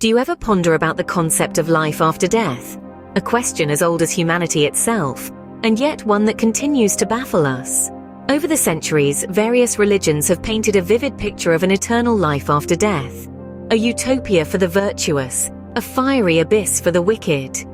Do you ever ponder about the concept of life after death? A question as old as humanity itself, and yet one that continues to baffle us. Over the centuries, various religions have painted a vivid picture of an eternal life after death. A utopia for the virtuous, a fiery abyss for the wicked.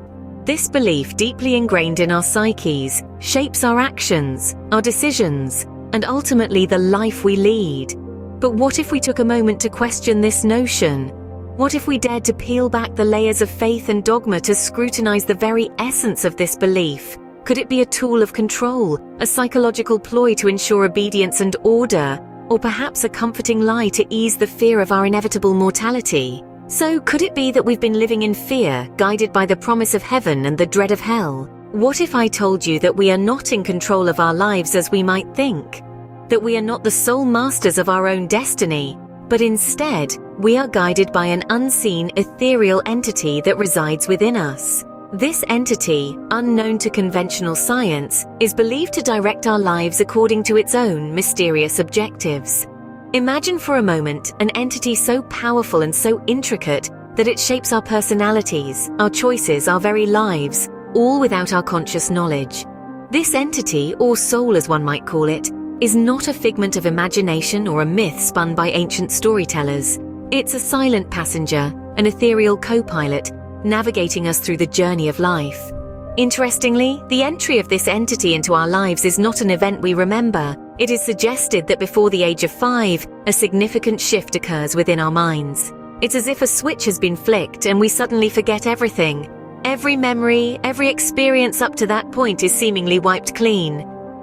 This belief, deeply ingrained in our psyches, shapes our actions, our decisions, and ultimately the life we lead. But what if we took a moment to question this notion? What if we dared to peel back the layers of faith and dogma to scrutinize the very essence of this belief? Could it be a tool of control, a psychological ploy to ensure obedience and order, or perhaps a comforting lie to ease the fear of our inevitable mortality? So could it be that we've been living in fear, guided by the promise of heaven and the dread of hell? What if I told you that we are not in control of our lives as we might think? That we are not the sole masters of our own destiny, but instead, we are guided by an unseen, ethereal entity that resides within us. This entity, unknown to conventional science, is believed to direct our lives according to its own mysterious objectives. Imagine for a moment an entity so powerful and so intricate that it shapes our personalities, our choices, our very lives, all without our conscious knowledge. This entity, or soul as one might call it, is not a figment of imagination or a myth spun by ancient storytellers. It's a silent passenger, an ethereal co-pilot, navigating us through the journey of life. Interestingly, the entry of this entity into our lives is not an event we remember. It is suggested that before the age of 5, a significant shift occurs within our minds. It's as if a switch has been flicked and we suddenly forget everything. Every memory, every experience up to that point is seemingly wiped clean.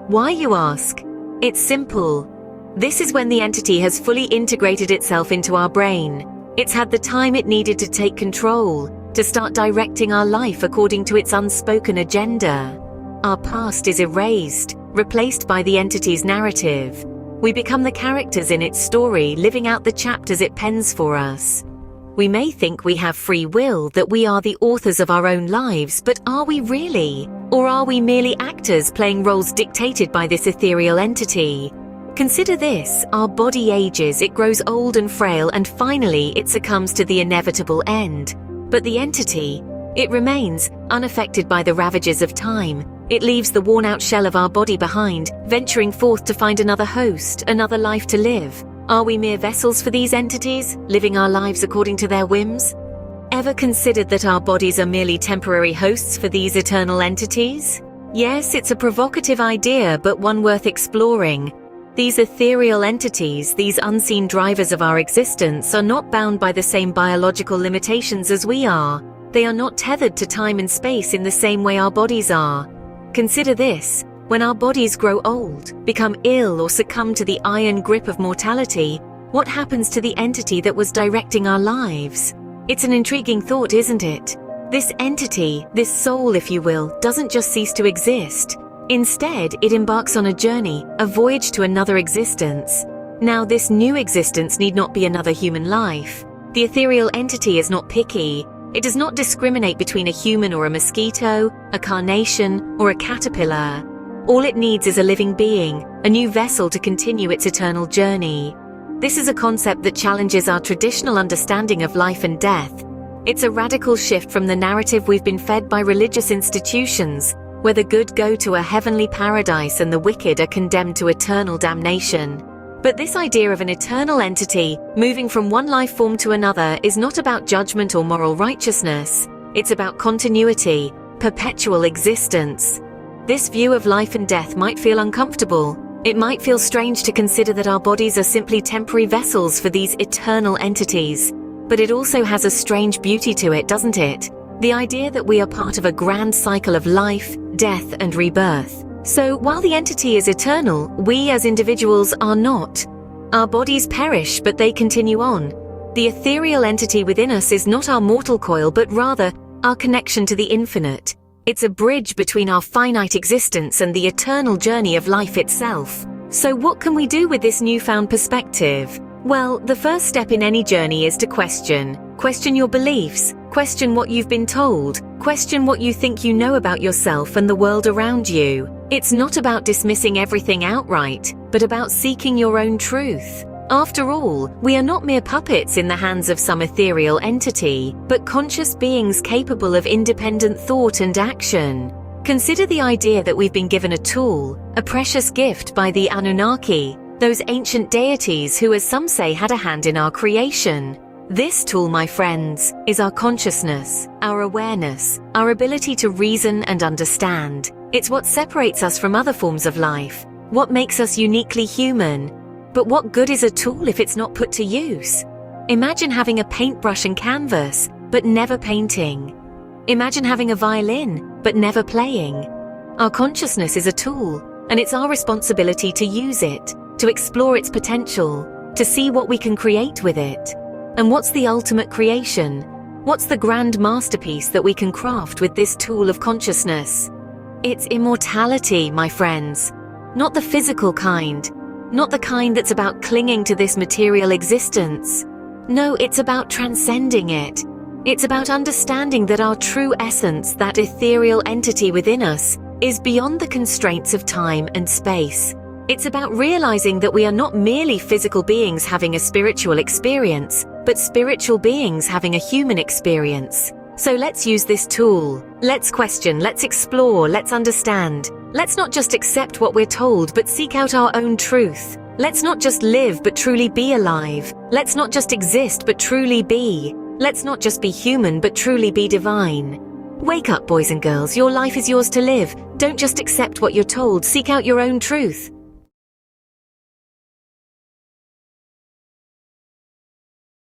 Why, you ask? It's simple. This is when the entity has fully integrated itself into our brain. It's had the time it needed to take control, to start directing our life according to its unspoken agenda. Our past is erased, replaced by the entity's narrative. We become the characters in its story, living out the chapters it pens for us. We may think we have free will, that we are the authors of our own lives, but are we really? Or are we merely actors playing roles dictated by this ethereal entity? Consider this: our body ages, it grows old and frail, and finally it succumbs to the inevitable end. But the entity, it remains, unaffected by the ravages of time. It leaves the worn-out shell of our body behind, venturing forth to find another host, another life to live. Are we mere vessels for these entities, living our lives according to their whims? Ever considered that our bodies are merely temporary hosts for these eternal entities? Yes, it's a provocative idea, but one worth exploring. These ethereal entities, these unseen drivers of our existence, are not bound by the same biological limitations as we are. They are not tethered to time and space in the same way our bodies are. Consider this: when our bodies grow old, become ill, or succumb to the iron grip of mortality, what happens to the entity that was directing our lives? It's an intriguing thought, isn't it? This entity, this soul if you will, doesn't just cease to exist. Instead, it embarks on a journey, a voyage to another existence. Now, this new existence need not be another human life. The ethereal entity is not picky. It does not discriminate between a human or a mosquito, a carnation or a caterpillar. All it needs is a living being, a new vessel to continue its eternal journey. This is a concept that challenges our traditional understanding of life and death. It's a radical shift from the narrative we've been fed by religious institutions, where the good go to a heavenly paradise and the wicked are condemned to eternal damnation. But this idea of an eternal entity moving from one life form to another is not about judgment or moral righteousness. It's about continuity, perpetual existence. This view of life and death might feel uncomfortable. It might feel strange to consider that our bodies are simply temporary vessels for these eternal entities. But it also has a strange beauty to it, doesn't it? The idea that we are part of a grand cycle of life, death, and rebirth. So while the entity is eternal, we as individuals are not. Our bodies perish, but they continue on. The ethereal entity within us is not our mortal coil, but rather our connection to the infinite. It's a bridge between our finite existence and the eternal journey of life itself. So what can we do with this newfound perspective? Well, the first step in any journey is to question. Question your beliefs. Question what you've been told. Question what you think you know about yourself and the world around you. It's not about dismissing everything outright, but about seeking your own truth. After all, we are not mere puppets in the hands of some ethereal entity, but conscious beings capable of independent thought and action. Consider the idea that we've been given a tool, a precious gift by the Anunnaki, those ancient deities who, as some say, had a hand in our creation. This tool, my friends, is our consciousness, our awareness, our ability to reason and understand. It's what separates us from other forms of life, what makes us uniquely human. But what good is a tool if it's not put to use? Imagine having a paintbrush and canvas, but never painting. Imagine having a violin, but never playing. Our consciousness is a tool, and it's our responsibility to use it, to explore its potential, to see what we can create with it. And what's the ultimate creation? What's the grand masterpiece that we can craft with this tool of consciousness? It's immortality, my friends. Not the physical kind. Not the kind that's about clinging to this material existence. No, it's about transcending it. It's about understanding that our true essence, that ethereal entity within us, is beyond the constraints of time and space. It's about realizing that we are not merely physical beings having a spiritual experience, but spiritual beings having a human experience. So let's use this tool. Let's question, let's explore, let's understand. Let's not just accept what we're told, but seek out our own truth. Let's not just live, but truly be alive. Let's not just exist, but truly be. Let's not just be human, but truly be divine. Wake up, boys and girls. Your life is yours to live. Don't just accept what you're told. Seek out your own truth.